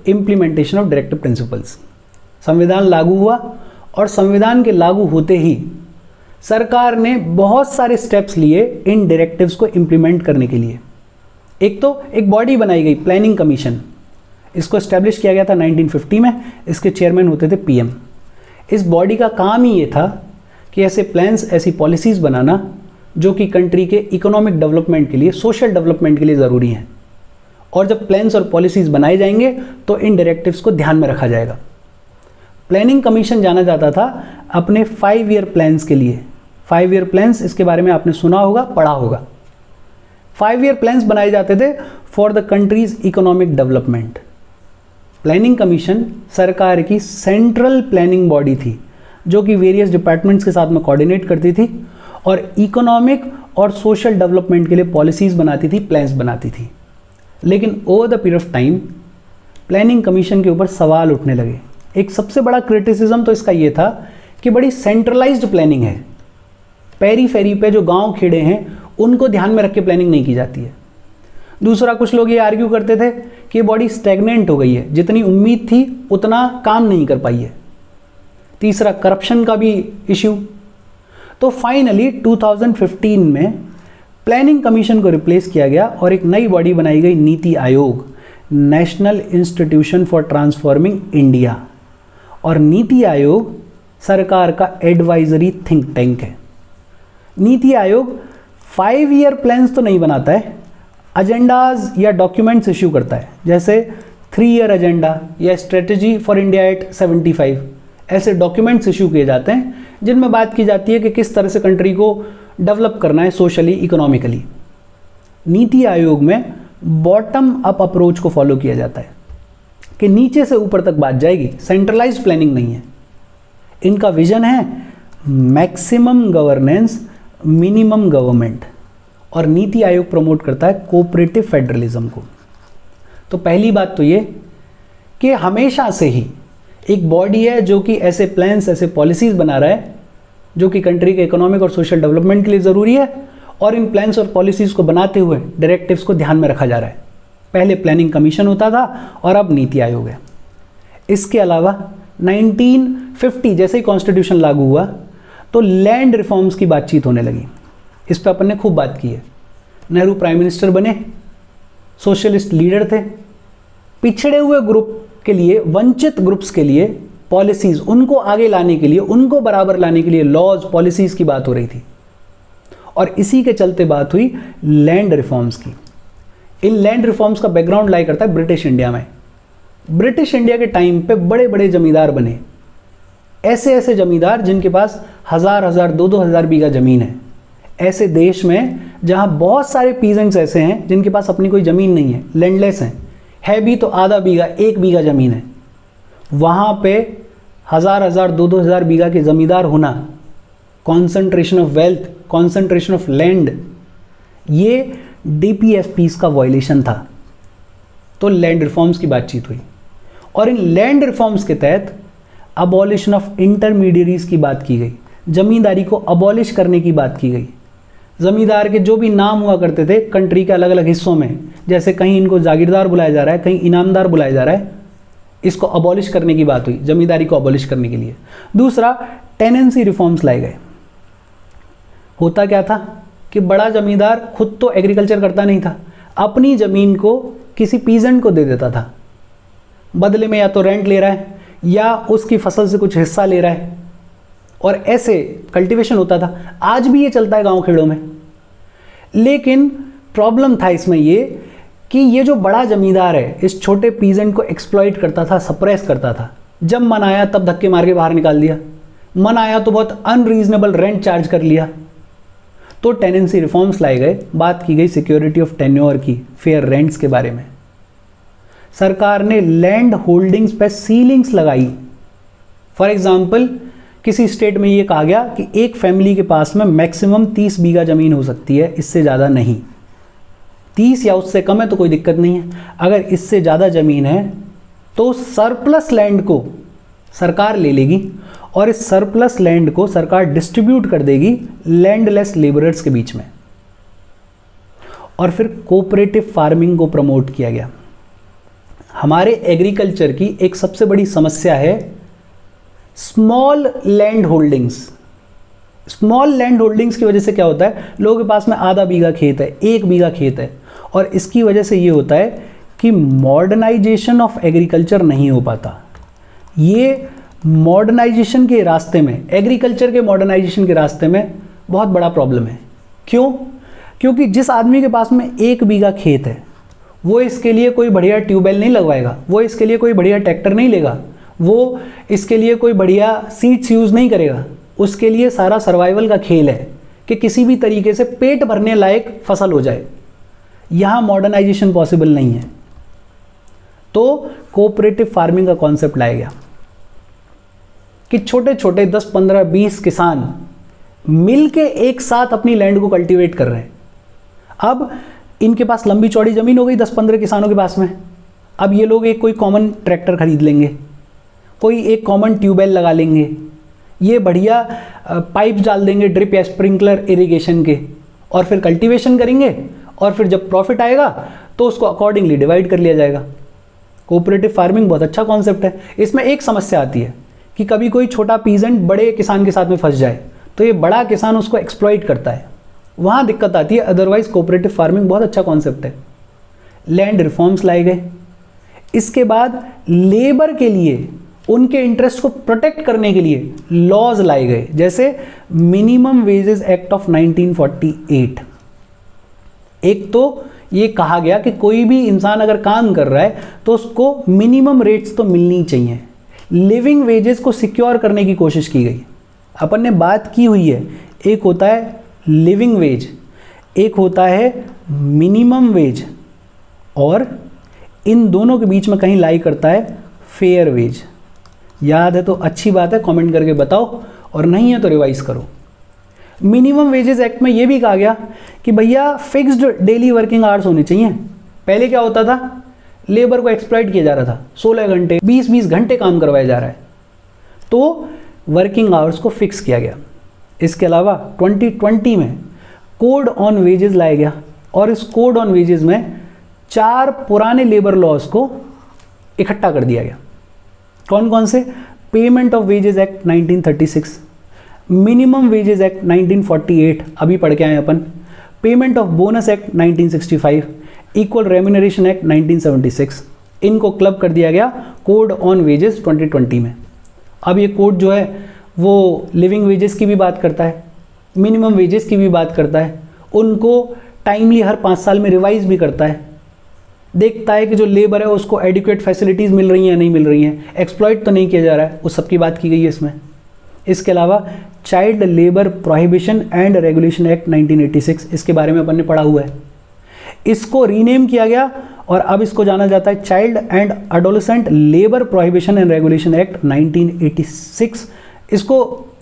Implementation of directive principles. संविधान लागू हुआ और संविधान के लागू होते ही सरकार ने बहुत सारे स्टेप्स लिए इन डायरेक्टिव्स को इम्प्लीमेंट करने के लिए। एक तो एक बॉडी बनाई गई, प्लानिंग कमीशन। इसको एस्टेब्लिश किया गया था 1950 में। इसके चेयरमैन होते थे पीएम। इस बॉडी का काम ही ये था कि ऐसे प्लान्स, ऐसी पॉलिसीज़ बनाना जो कि कंट्री के इकोनॉमिक डेवलपमेंट के लिए, सोशल डेवलपमेंट के लिए ज़रूरी हैं। और जब प्लान्स और पॉलिसीज़ बनाए जाएंगे तो इन डायरेक्टिव्स को ध्यान में रखा जाएगा। प्लानिंग कमीशन जाना जाता था अपने 5 ईयर प्लान्स के लिए। 5 ईयर प्लान्स, इसके बारे में आपने सुना होगा, पढ़ा होगा। 5 ईयर प्लान्स बनाए जाते थे for the countries economic development. Planning commission सरकार की सेंट्रल प्लानिंग बॉडी थी जो कि वेरियस डिपार्टमेंट्स के साथ में कोऑर्डिनेट करती थी और इकोनॉमिक और सोशल डेवलपमेंट के लिए पॉलिसीज़ बनाती थी, प्लान्स बनाती थी। लेकिन over the period of time planning commission के ऊपर सवाल उठने लगे। एक सबसे बड़ा क्रिटिसिज्म तो इसका ये था कि बड़ी सेंट्रलाइज्ड प्लानिंग है। पेरी फेरी पे जो गांव खेड़े हैं उनको ध्यान में रख के प्लानिंग नहीं की जाती है। दूसरा, कुछ लोग ये आर्ग्यू करते थे कि बॉडी स्टैग्नेंट हो गई है, जितनी उम्मीद थी उतना काम नहीं कर पाई है। तीसरा, करप्शन का भी इश्यू। तो फाइनली 2015 में प्लानिंग कमीशन को रिप्लेस किया गया और एक नई बॉडी बनाई गई, NITI Aayog, national institution for transforming India. और नीति आयोग सरकार का एडवाइजरी थिंक टैंक है। नीति आयोग 5 ईयर प्लान्स तो नहीं बनाता है, एजेंडाज या डॉक्यूमेंट्स इश्यू करता है, जैसे 3 ईयर एजेंडा या स्ट्रेटजी फॉर इंडिया एट 75। ऐसे डॉक्यूमेंट्स इश्यू किए जाते हैं जिनमें बात की जाती है कि किस तरह से कंट्री को डेवलप करना है सोशली, इकोनॉमिकली। नीति आयोग में बॉटम अप अप्रोच को फॉलो किया जाता है कि नीचे से ऊपर तक बात जाएगी, सेंट्रलाइज्ड प्लानिंग नहीं है। इनका विजन है मैक्सिमम गवर्नेंस, मिनिमम गवर्नमेंट। और नीति आयोग प्रमोट करता है कोऑपरेटिव फेडरलिज्म को। तो पहली बात तो ये कि हमेशा से ही एक बॉडी है जो कि ऐसे प्लान्स, ऐसे पॉलिसीज़ बना रहा है जो कि कंट्री के इकोनॉमिक और सोशल डेवलपमेंट के लिए ज़रूरी है, और इन प्लान्स और पॉलिसीज़ को बनाते हुए डायरेक्टिव्स को ध्यान में रखा जा रहा है। पहले प्लानिंग कमीशन होता था और अब नीति आयोग है। इसके अलावा 1950 जैसे ही कॉन्स्टिट्यूशन लागू हुआ तो लैंड रिफॉर्म्स की बातचीत होने लगी। इस पर अपन ने खूब बात की है। नेहरू प्राइम मिनिस्टर बने, सोशलिस्ट लीडर थे, पिछड़े हुए ग्रुप के लिए, वंचित ग्रुप्स के लिए पॉलिसीज़, उनको आगे लाने के लिए, उनको बराबर लाने के लिए लॉज, पॉलिसीज़ की बात हो रही थी। और इसी के चलते बात हुई लैंड रिफॉर्म्स की। इन लैंड रिफॉर्म्स का बैकग्राउंड लाई करता है ब्रिटिश इंडिया में। ब्रिटिश इंडिया के टाइम पे बड़े बड़े जमींदार बने, ऐसे ऐसे जमींदार जिनके पास 1000-1000, 2-2000 बीघा ज़मीन है। ऐसे देश में जहाँ बहुत सारे पीजेंट्स ऐसे हैं जिनके पास अपनी कोई ज़मीन नहीं है, लैंडलेस हैं, है भी तो आधा बीघा, 1 बीघा ज़मीन है। वहाँ पे 1000-1000, 2-2000 बीघा के ज़मींदार होना, concentration of wealth, concentration of land, ये डीपीएसपीस का वायलेशन था। तो लैंड रिफॉर्म्स की बातचीत हुई और इन लैंड रिफॉर्म्स के तहत अबॉलिशन ऑफ इंटरमीडियरीज की बात की गई। जमींदारी को अबॉलिश करने की बात की गई। जमींदार के जो भी नाम हुआ करते थे कंट्री के अलग अलग हिस्सों में, जैसे कहीं इनको जागीरदार बुलाया जा रहा है, कहीं इनामदार बुलाया जा रहा है, इसको अबॉलिश करने की बात हुई, जमींदारी को अबॉलिश करने के लिए। दूसरा, टेनेंसी रिफॉर्म्स लाए गए। होता क्या था कि बड़ा जमींदार खुद तो एग्रीकल्चर करता नहीं था, अपनी ज़मीन को किसी पीजेंट को दे देता था, बदले में या तो रेंट ले रहा है या उसकी फसल से कुछ हिस्सा ले रहा है, और ऐसे कल्टीवेशन होता था। आज भी ये चलता है गांव खेड़ों में। लेकिन प्रॉब्लम था इसमें ये कि ये जो बड़ा जमींदार है इस छोटे पीजेंट को एक्सप्लॉइट करता था, सप्रेस करता था। जब मन आया तब धक्के मार के बाहर निकाल दिया, मन आया तो बहुत अनरीजनेबल रेंट चार्ज कर लिया। तो टेनेंसी रिफॉर्म्स लाए गए, बात की गई सिक्योरिटी ऑफ टेन्योर की, फेयर रेंट्स के बारे में। सरकार ने लैंड होल्डिंग्स पे सीलिंग्स लगाई। फॉर एग्जाम्पल, किसी स्टेट में ये कहा गया कि एक फैमिली के पास में मैक्सिमम 30 बीघा ज़मीन हो सकती है, इससे ज़्यादा नहीं। 30 या उससे कम है तो कोई दिक्कत नहीं है, अगर इससे ज़्यादा ज़मीन है तो सरप्लस लैंड को सरकार ले लेगी और इस सरप्लस लैंड को सरकार डिस्ट्रीब्यूट कर देगी लैंडलेस लेबरर्स के बीच में। और फिर कोऑपरेटिव फार्मिंग को प्रमोट किया गया। हमारे एग्रीकल्चर की एक सबसे बड़ी समस्या है small land holdings. Small land holdings की वजह से क्या होता है, लोगों के पास में आधा बीघा खेत है, 1 बीघा खेत है, और इसकी वजह से ये होता है कि मॉडर्नाइजेशन ऑफ एग्रीकल्चर नहीं हो पाता। ये मॉडर्नाइजेशन के रास्ते में, एग्रीकल्चर के मॉडर्नाइजेशन के रास्ते में बहुत बड़ा प्रॉब्लम है। क्यों? क्योंकि जिस आदमी के पास में 1 बीघा खेत है वो इसके लिए कोई बढ़िया ट्यूबवेल नहीं लगवाएगा, वो इसके लिए कोई बढ़िया ट्रैक्टर नहीं लेगा, वो इसके लिए कोई बढ़िया सीड्स यूज़ नहीं करेगा। उसके लिए सारा सर्वाइवल का खेल है कि किसी भी तरीके से पेट भरने लायक फसल हो जाए। यहाँ मॉडर्नाइजेशन पॉसिबल नहीं है, तो कोऑपरेटिव फार्मिंग का कॉन्सेप्ट लाया गया कि छोटे छोटे 10, 15, 20 किसान मिलके एक साथ अपनी लैंड को कल्टीवेट कर रहे हैं। अब इनके पास लंबी चौड़ी ज़मीन हो गई 10-15 किसानों के पास में। अब ये लोग एक कोई कॉमन ट्रैक्टर खरीद लेंगे, कोई एक कॉमन ट्यूबवेल लगा लेंगे, ये बढ़िया पाइप डाल देंगे ड्रिप या स्प्रिंकलर इरिगेशन के, और फिर कल्टीवेशन करेंगे, और फिर जब प्रॉफिट आएगा तो उसको अकॉर्डिंगली डिवाइड कर लिया जाएगा। कोऑपरेटिव फार्मिंग बहुत अच्छा कॉन्सेप्ट है। इसमें एक समस्या आती है कि कभी कोई छोटा पीजेंट बड़े किसान के साथ में फंस जाए तो ये बड़ा किसान उसको एक्सप्लॉइट करता है, वहाँ दिक्कत आती है। अदरवाइज कोऑपरेटिव फार्मिंग बहुत अच्छा कॉन्सेप्ट है। लैंड रिफॉर्म्स लाए गए। इसके बाद लेबर के लिए, उनके इंटरेस्ट को प्रोटेक्ट करने के लिए लॉज लाए गए, जैसे मिनिमम वेजेस एक्ट ऑफ 1948। एक तो ये कहा गया कि कोई भी इंसान अगर काम कर रहा है तो उसको मिनिमम रेट्स तो मिलनी चाहिए। लिविंग वेजेस को सिक्योर करने की कोशिश की गई। अपन ने बात की हुई है, एक होता है लिविंग वेज, एक होता है मिनिमम वेज, और इन दोनों के बीच में कहीं लाई करता है फेयर वेज। याद है तो अच्छी बात है, कमेंट करके बताओ, और नहीं है तो रिवाइज करो। मिनिमम वेजेस एक्ट में यह भी कहा गया कि भैया फिक्स्ड डेली वर्किंग आवर्स होने चाहिए। पहले क्या होता था, लेबर को एक्सप्लॉइट किया जा रहा था, 16 घंटे 20-20 घंटे काम करवाया जा रहा है, तो वर्किंग आवर्स को फिक्स किया गया। इसके अलावा 2020 में कोड ऑन वेजेस लाया गया, और इस कोड ऑन वेजेस में 4 पुराने लेबर लॉज को इकट्ठा कर दिया गया। कौन कौन से? Payment of wages act 1936, minimum wages act 1948 अभी पढ़ के आए अपन, payment of bonus act 1965, equal remuneration act 1976। इनको क्लब कर दिया गया कोड ऑन वेजेस 2020 में। अब ये कोड जो है वो लिविंग वेजेस की भी बात करता है, मिनिमम वेजेस की भी बात करता है, उनको टाइमली हर 5 साल में रिवाइज भी करता है, देखता है कि जो लेबर है उसको एडिक्वेट फैसिलिटीज़ मिल रही हैं या नहीं मिल रही हैं, एक्सप्लॉइट तो नहीं किया जा रहा है, उस सब की बात की गई है इसमें। इसके अलावा child labour prohibition and regulation act 1986, इसके बारे में अपन ने पढ़ा हुआ है। इसको रीनेम किया गया और अब इसको जाना जाता है child and adolescent labour prohibition and regulation act 1986। इसको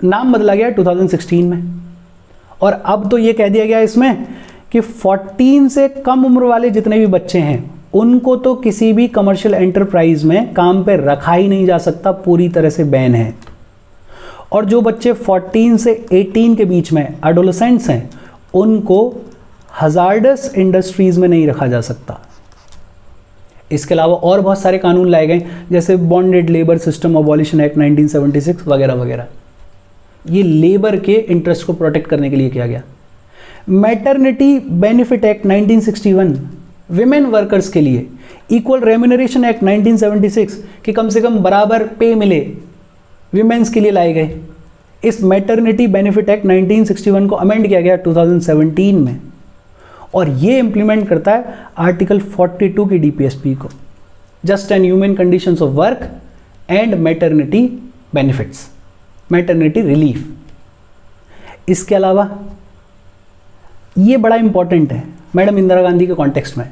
नाम बदला गया 2016 में। और अब तो ये कह दिया गया इसमें कि 14 से कम उम्र वाले जितने भी बच्चे हैं उनको तो किसी भी कमर्शियल एंटरप्राइज में काम पे रखा ही नहीं जा सकता, पूरी तरह से बैन है। और जो बच्चे 14 से 18 के बीच में एडोलेसेंट्स हैं उनको हजार्डस इंडस्ट्रीज में नहीं रखा जा सकता। इसके अलावा और बहुत सारे कानून लाए गए जैसे bonded labour system abolition act 1976 वगैरह वगैरह। ये लेबर के इंटरेस्ट को प्रोटेक्ट करने के लिए किया गया। Maternity benefit act 1961 women workers के लिए, इक्वल रेम्यूनरेशन एक्ट 1976 कि कम से कम बराबर पे मिले, विमेंस के लिए लाए गए। इस मैटरनिटी बेनिफिट एक्ट 1961 को अमेंड किया गया 2017 में, और ये इंप्लीमेंट करता है आर्टिकल 42 की डीपीएसपी को, just and human conditions of work and maternity benefits, maternity relief. इसके अलावा ये बड़ा इंपॉर्टेंट है मैडम इंदिरा गांधी के कॉन्टेक्स्ट में।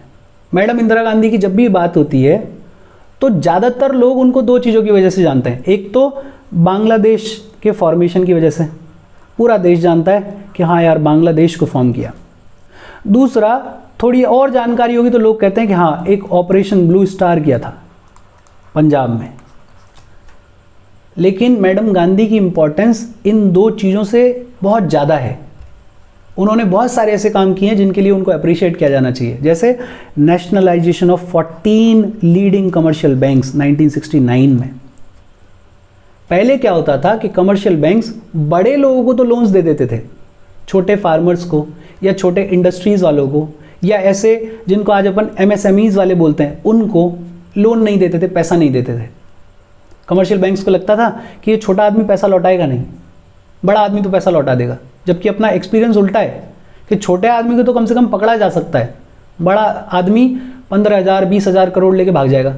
मैडम इंदिरा गांधी की जब भी बात होती है तो ज़्यादातर लोग उनको 2 चीज़ों की वजह से जानते हैं। एक तो बांग्लादेश के फॉर्मेशन की वजह से पूरा देश जानता है कि हाँ यार बांग्लादेश को फॉर्म किया। दूसरा, थोड़ी और जानकारी होगी तो लोग कहते हैं कि हाँ एक ऑपरेशन ब्लू स्टार किया था पंजाब में। लेकिन मैडम गांधी की इंपॉर्टेंस इन 2 चीज़ों से बहुत ज़्यादा है। उन्होंने बहुत सारे ऐसे काम किए हैं जिनके लिए उनको अप्रिशिएट किया जाना चाहिए, जैसे nationalisation of 14 leading commercial banks 1969 में। पहले क्या होता था कि कमर्शियल बैंक्स बड़े लोगों को तो लोन्स दे देते थे, छोटे फार्मर्स को या छोटे इंडस्ट्रीज़ वालों को या ऐसे जिनको आज अपन MSMEs वाले बोलते हैं, उनको लोन नहीं देते थे, पैसा नहीं देते थे। कमर्शियल बैंक्स को लगता था कि ये छोटा आदमी पैसा लौटाएगा नहीं, बड़ा आदमी तो पैसा लौटा देगा, जबकि अपना एक्सपीरियंस उल्टा है कि छोटे आदमी को तो कम से कम पकड़ा जा सकता है, बड़ा आदमी 15,000 20,000 करोड़ लेके भाग जाएगा।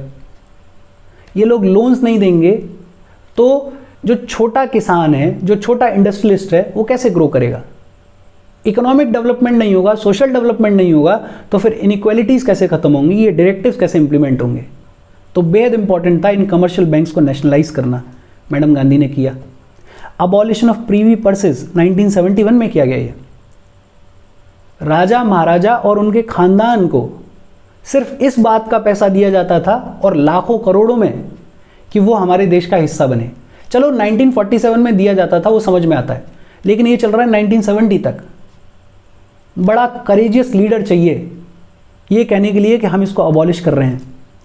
ये लोग लोन्स नहीं देंगे तो जो छोटा किसान है, जो छोटा इंडस्ट्रियलिस्ट है, वो कैसे ग्रो करेगा? इकोनॉमिक डेवलपमेंट नहीं होगा, सोशल डेवलपमेंट नहीं होगा, तो फिर इनइक्वालिटीज़ कैसे खत्म होंगी, ये डायरेक्टिव्स कैसे इंप्लीमेंट होंगे? तो बेहद इंपॉर्टेंट था इन कमर्शियल बैंक्स को नेशनलाइज करना, मैडम गांधी ने किया। अबॉलिशन ऑफ प्रीवी पर्सेस 1971 में किया गया। ये राजा महाराजा और उनके खानदान को सिर्फ इस बात का पैसा दिया जाता था और लाखों करोड़ों में कि वो हमारे देश का हिस्सा बने। चलो 1947 में दिया जाता था, वो समझ में आता है, लेकिन ये चल रहा है 1970 तक। बड़ा करेजियस लीडर चाहिए ये कहने के लिए कि हम इसको अबॉलिश कर रहे हैं,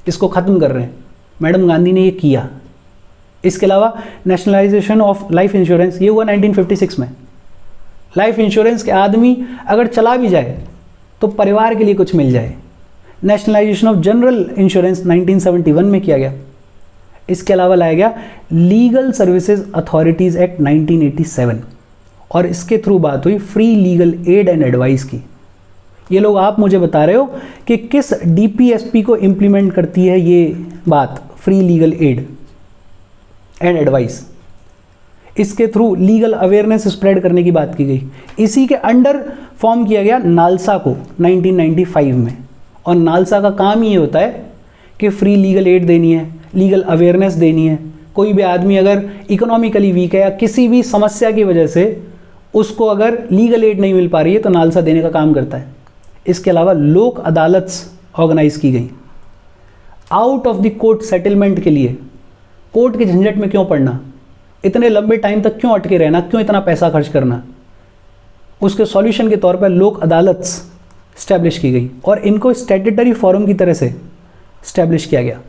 इसको ख़त्म कर रहे हैं। मैडम गांधी ने ये किया। इसके अलावा नेशनलाइजेशन ऑफ लाइफ इंश्योरेंस, ये हुआ 1956 में। लाइफ इंश्योरेंस के आदमी अगर चला भी जाए तो परिवार के लिए कुछ मिल जाए। नेशनलाइजेशन ऑफ जनरल इंश्योरेंस 1971 में किया गया। इसके अलावा लाया गया लीगल सर्विसेज अथॉरिटीज़ एक्ट 1987 और इसके थ्रू बात हुई free legal aid and advice की। ये लोग आप मुझे बता रहे हो कि किस DPSP को इम्प्लीमेंट करती है ये बात, free legal aid and advice. इसके थ्रू लीगल अवेयरनेस स्प्रेड करने की बात की गई। इसी के अंडर फॉर्म किया गया नालसा को 1995 में, और नालसा का काम ये होता है कि फ्री लीगल एड देनी है, लीगल अवेयरनेस देनी है। कोई भी आदमी अगर इकोनॉमिकली वीक है या किसी भी समस्या की वजह से उसको अगर लीगल एड नहीं मिल पा रही है तो नालसा देने का काम करता है। इसके अलावा लोक अदालत्स ऑर्गेनाइज की गई। Out of the court settlement के लिए कोर्ट के झंझट में क्यों पड़ना, इतने लंबे टाइम तक क्यों अटके रहना, क्यों इतना पैसा खर्च करना, उसके सॉल्यूशन के तौर पर लोक अदालत्स स्टैब्लिश की गई और इनको स्टैट्यूटरी फॉरम की तरह से स्टैब्लिश किया गया।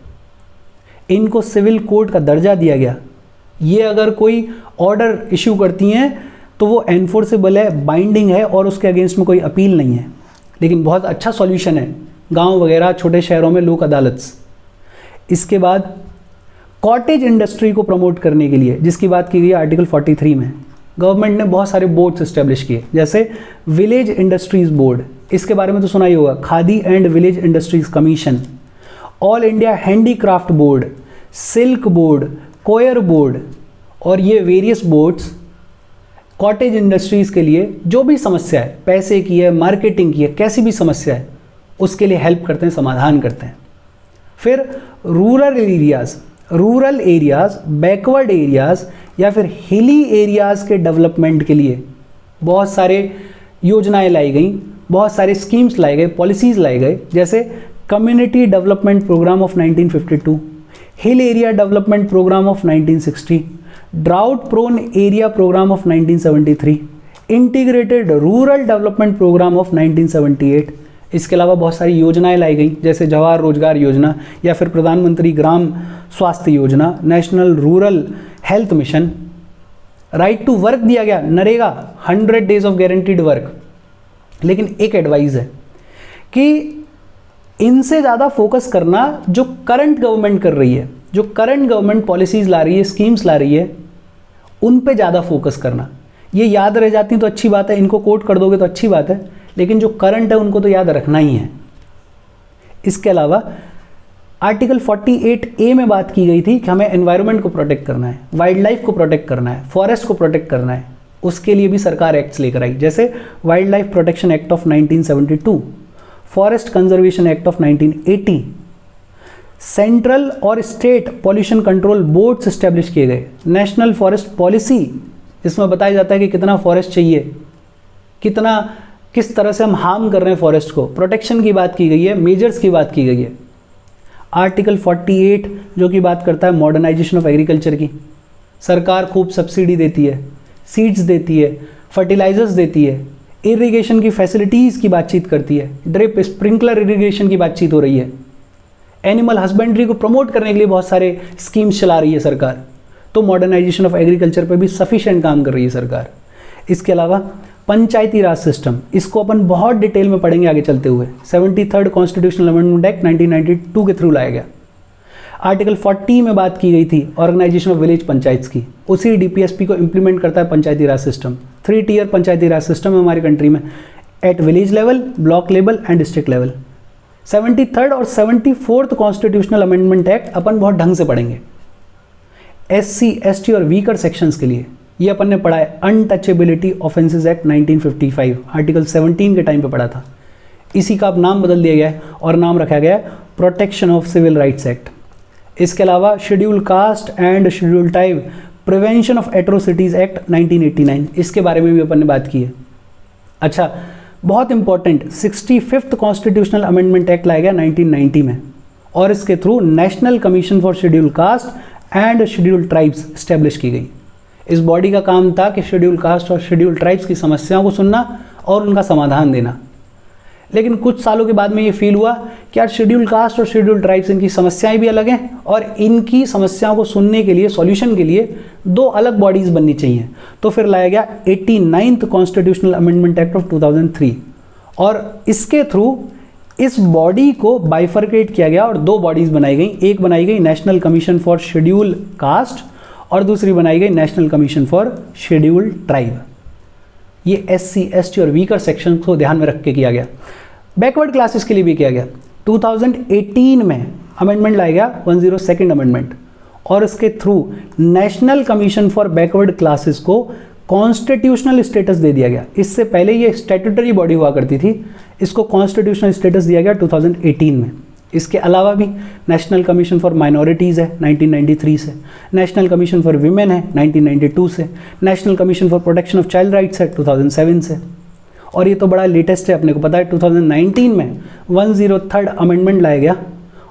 इनको सिविल कोर्ट का दर्जा दिया गया। ये अगर कोई ऑर्डर इशू करती हैं तो वो एनफोर्सेबल है, बाइंडिंग है और उसके अगेंस्ट में कोई अपील नहीं है। लेकिन बहुत अच्छा सॉल्यूशन है गांव वगैरह छोटे शहरों में लोक अदालत्स। इसके बाद कॉटेज इंडस्ट्री को प्रमोट करने के लिए, जिसकी बात की गई आर्टिकल 43 में, गवर्नमेंट ने बहुत सारे बोर्ड्स इस्टेब्लिश किए, जैसे विलेज इंडस्ट्रीज बोर्ड, इसके बारे में तो सुना ही होगा, Khadi and village industries commission, all India handicraft board, silk board, coir board. और ये वेरियस बोर्ड्स कॉटेज इंडस्ट्रीज़ के लिए जो भी समस्या है, पैसे की है, मार्केटिंग की है, कैसी भी समस्या है, उसके लिए हेल्प करते हैं, समाधान करते हैं। फिर रूरल एरियाज़, बैकवर्ड एरियाज़ या फिर हिली एरियाज़ के डेवलपमेंट के लिए बहुत सारे योजनाएं लाई गई, बहुत सारे स्कीम्स लाए गए, पॉलिसीज़ लाए गए, जैसे community development programme of 1952, hill area development programme of 1960, drought prone area programme of 1973, integrated rural development programme of 1978। इसके अलावा बहुत सारी योजनाएं लाई गई, जैसे जवाहर रोजगार योजना या फिर प्रधानमंत्री Gram Swasthya Yojana, national rural health mission, right to work दिया गया, NREGA 100 days of guaranteed work. लेकिन एक एडवाइस है कि इनसे ज़्यादा फोकस करना जो करंट गवर्नमेंट कर रही है, जो करंट गवर्नमेंट पॉलिसीज़ ला रही है, स्कीम्स ला रही है, उन पे ज़्यादा फोकस करना। ये याद रह जाती तो अच्छी बात है, इनको कोट कर दोगे तो अच्छी बात है, लेकिन जो करंट है उनको तो याद रखना ही है। इसके अलावा आर्टिकल 48A में बात की गई थी कि हमें एनवायरनमेंट को प्रोटेक्ट करना है, वाइल्ड लाइफ को प्रोटेक्ट करना है, फॉरेस्ट को प्रोटेक्ट करना है। उसके लिए भी सरकार एक्ट्स लेकर आई, जैसे wildlife protection act of 1972, forest conservation act of 1980, central और state pollution control boards establish किए गए, नेशनल फॉरेस्ट पॉलिसी, जिसमें बताया जाता है कि कितना फॉरेस्ट चाहिए, किस तरह से हम हार्म कर रहे हैं फॉरेस्ट को, प्रोटेक्शन की बात की गई है, मेजर्स की बात की गई है। आर्टिकल 48 जो कि बात करता है मॉडर्नाइजेशन ऑफ एग्रीकल्चर की, सरकार खूब सब्सिडी देती है, सीड्स देती है, फर्टिलाइजर्स देती है, इरिगेशन की फैसिलिटीज़ की बातचीत करती है, ड्रिप स्प्रिंकलर इरिगेशन की बातचीत हो रही है, एनिमल हस्बेंड्री को प्रमोट करने के लिए बहुत सारे स्कीम्स चला रही है सरकार। तो मॉडर्नाइजेशन ऑफ एग्रीकल्चर पे भी सफिशिएंट काम कर रही है सरकार। इसके अलावा पंचायती राज सिस्टम, इसको अपन बहुत डिटेल में पढ़ेंगे आगे चलते हुए। 73rd कॉन्स्टिट्यूशनल अमेंडमेंट एक्ट 1992 के थ्रू लाया गया। आर्टिकल 40 में बात की गई थी ऑर्गेनाइजेशन ऑफ विलेज पंचायत्स की, उसी डीपीएसपी को इंप्लीमेंट करता है पंचायती राज सिस्टम। 3 टियर पंचायती राज सिस्टम है हमारी कंट्री में, at village level, block level and district level. 73rd और 74th कॉन्स्टिट्यूशनल अमेंडमेंट एक्ट अपन बहुत ढंग से पढ़ेंगे। SC, ST और वीकर सेक्शंस के लिए ये अपन ने पढ़ा है अनटचेबिलिटी ऑफेंसेस एक्ट 1955, आर्टिकल 17 के टाइम पे पढ़ा था। इसी का अब नाम बदल दिया गया है और नाम रखा गया है protection of civil rights act. इसके अलावा schedule caste and schedule tribe prevention of atrocities act 1989, इसके बारे में भी अपन ने बात की है। अच्छा, बहुत important 65th constitutional amendment act लाया गया 1990 में, और इसके through national commission for schedule caste and schedule tribes establish की गई। इस बॉडी का काम था कि शेड्यूल कास्ट और शेड्यूल ट्राइब्स की समस्याओं को सुनना और उनका समाधान देना। लेकिन कुछ सालों के बाद में ये फील हुआ कि यार शेड्यूल कास्ट और शेड्यूल ट्राइब्स, इनकी समस्याएं भी अलग हैं और इनकी समस्याओं को सुनने के लिए, सॉल्यूशन के लिए 2 अलग बॉडीज़ बननी चाहिए। तो फिर लाया गया 89th constitutional amendment act of 2003, और इसके थ्रू इस बॉडी को बाइफर्केट किया गया और 2 बॉडीज़ बनाई गई। एक बनाई गई national commission for schedule caste और दूसरी बनाई गई national commission for schedule tribe. ये SC, ST और वीकर सेक्शन को ध्यान में रख के किया गया। बैकवर्ड क्लासेस के लिए भी किया गया। 2018 में अमेंडमेंट लाया गया 102nd अमेंडमेंट, और इसके through national commission for backward classes को कॉन्स्टिट्यूशनल स्टेटस दे दिया गया। इससे पहले ये स्टैट्यूटरी बॉडी हुआ करती थी, इसको कॉन्स्टिट्यूशनल स्टेटस दिया गया 2018 में। इसके अलावा भी नेशनल कमीशन फॉर माइनॉरिटीज़ है 1993 से, नेशनल कमीशन फॉर वीमेन है 1992 से, national commission for protection of child rights है 2007 से, और ये तो बड़ा लेटेस्ट है, अपने को पता है 2019 में 103rd अमेंडमेंट लाया गया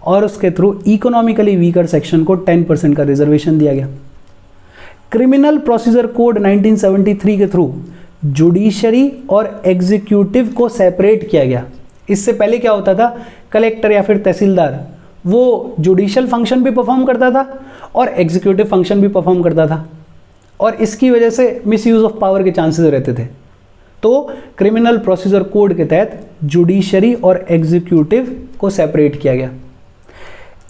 और उसके थ्रू इकोनॉमिकली वीकर सेक्शन को 10% का रिजर्वेशन दिया गया। क्रिमिनल प्रोसीजर कोड 1973 के थ्रू जुडिशरी और एग्जीक्यूटिव को सेपरेट किया गया। इससे पहले क्या होता था, कलेक्टर या फिर तहसीलदार वो जुडिशियल फंक्शन भी परफॉर्म करता था और एग्जीक्यूटिव फंक्शन भी परफॉर्म करता था, और इसकी वजह से मिसयूज ऑफ पावर के चांसेस रहते थे। तो क्रिमिनल प्रोसीजर कोड के तहत जुडिशरी और एग्जीक्यूटिव को सेपरेट किया गया।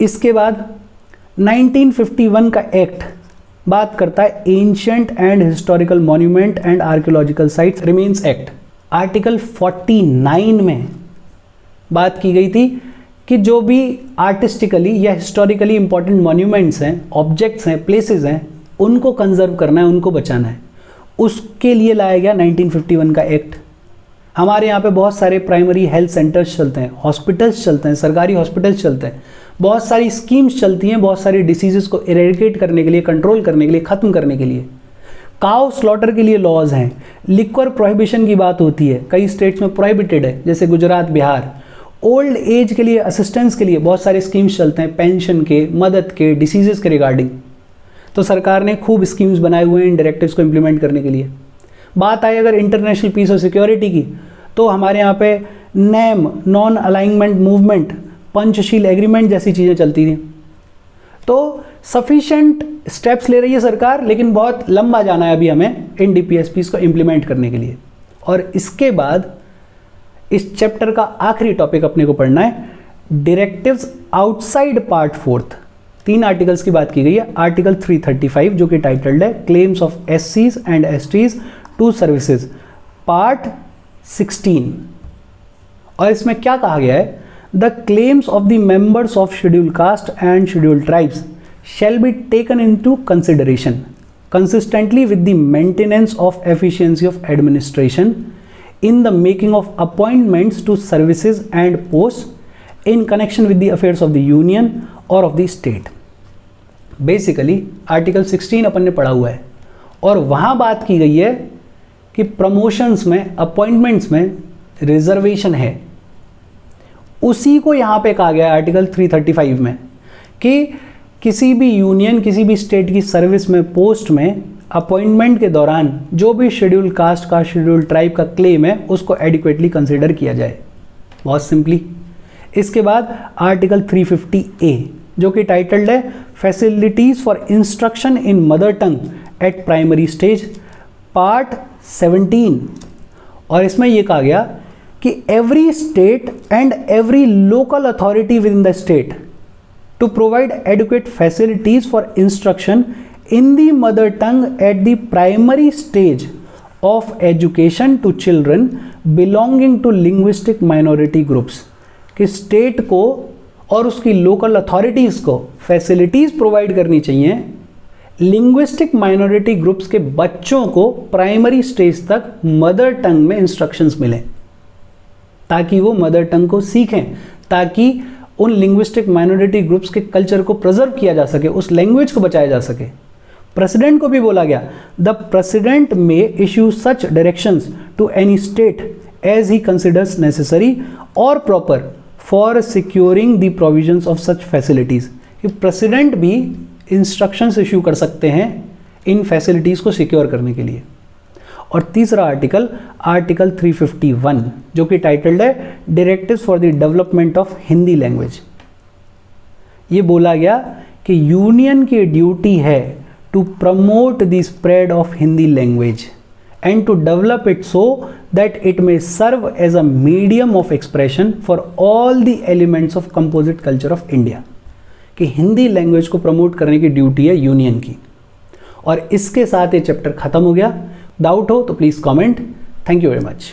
इसके बाद 1951 का एक्ट बात करता है ancient and historical monument and archaeological sites remains act. Article 49 में बात की गई थी कि जो भी आर्टिस्टिकली या हिस्टोरिकली इंपॉर्टेंट मॉन्यूमेंट्स हैं, ऑब्जेक्ट्स हैं, प्लेसेस हैं, उनको कंजर्व करना है, उनको बचाना है। उसके लिए लाया गया 1951 का एक्ट। हमारे यहाँ पे बहुत सारे प्राइमरी हेल्थ सेंटर्स चलते हैं, हॉस्पिटल्स चलते हैं, सरकारी हॉस्पिटल्स चलते हैं, बहुत सारी स्कीम्स चलती हैं, बहुत सारी डिसीजेस को इरेडिकेट करने के लिए, कंट्रोल करने के लिए, ख़त्म करने के लिए। काउ स्लॉटर के लिए लॉज हैं, लिक्वर प्रोहिबिशन की बात होती है, कई स्टेट्स में प्रोहिबिटेड है जैसे गुजरात, बिहार। ओल्ड एज के लिए, असिस्टेंस के लिए बहुत सारे स्कीम्स चलते हैं, पेंशन के, मदद के, डिसीजेस के रिगार्डिंग। तो सरकार ने खूब स्कीम्स बनाए हुए हैं इन डायरेक्टिव्स को इम्प्लीमेंट करने के लिए। बात आई अगर इंटरनेशनल पीस और सिक्योरिटी की, तो हमारे यहाँ पे name, non alignment movement, Panchsheel agreement जैसी चीज़ें चलती थी। तो सफिशेंट स्टेप्स ले रही है सरकार, लेकिन बहुत लंबा जाना है अभी हमें इन DPSPs को इम्प्लीमेंट करने के लिए। और इसके बाद इस चैप्टर का आखिरी टॉपिक अपने को पढ़ना है, directives outside part 4th। 3 articles की बात की गई है। आर्टिकल 335 जो कि टाइटल्ड है claims of SCs and STs to services, part 16। और इसमें क्या कहा गया है, the claims of the members of schedule caste and schedule tribes shall be taken into consideration consistently with the maintenance of efficiency of administration in the making of appointments to services and posts in connection with the affairs of the union or of the state। Basically article 16 अपन ने पढ़ा हुआ है और वहाँ बात की गई है कि प्रमोशंस में, अपॉइंटमेंट्स में रिजर्वेशन है। उसी को यहाँ पे कहा गया है आर्टिकल 335 में कि किसी भी यूनियन, किसी भी स्टेट की सर्विस में, पोस्ट में अपॉइंटमेंट के दौरान जो भी शेड्यूल कास्ट का, शेड्यूल ट्राइब का क्लेम है उसको एडिक्वेटली कंसिडर किया जाए। बहुत सिंपली। इसके बाद आर्टिकल 350A जो कि टाइटल्ड है facilities for instruction in mother tongue at primary stage, part 17। और इसमें यह कहा गया कि every state and every local authority within the state to provide adequate facilities for instruction in the mother tongue at the primary stage of education to children belonging to linguistic minority groups, कि state को और उसकी local authorities को facilities provide करनी चाहिए linguistic minority groups के बच्चों को प्राइमरी स्टेज तक मदर टंग में इंस्ट्रक्शंस मिलें, ताकि वो मदर टंग को सीखें, ताकि उन लिंग्विस्टिक माइनॉरिटी ग्रुप्स के कल्चर को प्रिजर्व किया जा सके, उस लैंग्वेज को बचाया जा सके। प्रेसिडेंट को भी बोला गया द प्रेसिडेंट में issue such directions to any state as he considers necessary और proper for securing the provisions of such facilities. कि प्रेसिडेंट भी इंस्ट्रक्शंस इश्यू कर सकते हैं इन फैसिलिटीज को सिक्योर करने के लिए। और तीसरा आर्टिकल, आर्टिकल 351 जो कि टाइटल्ड है directives for the development of Hindi language. ये बोला गया कि यूनियन की ड्यूटी है to promote the spread of Hindi language and to develop it so that it may serve as a medium of expression for all the elements of composite culture of India। कि Hindi language को promote करने की duty है union की। और इसके साथ ये चैप्टर खत्म हो गया। डाउट हो तो please comment. Thank you very much.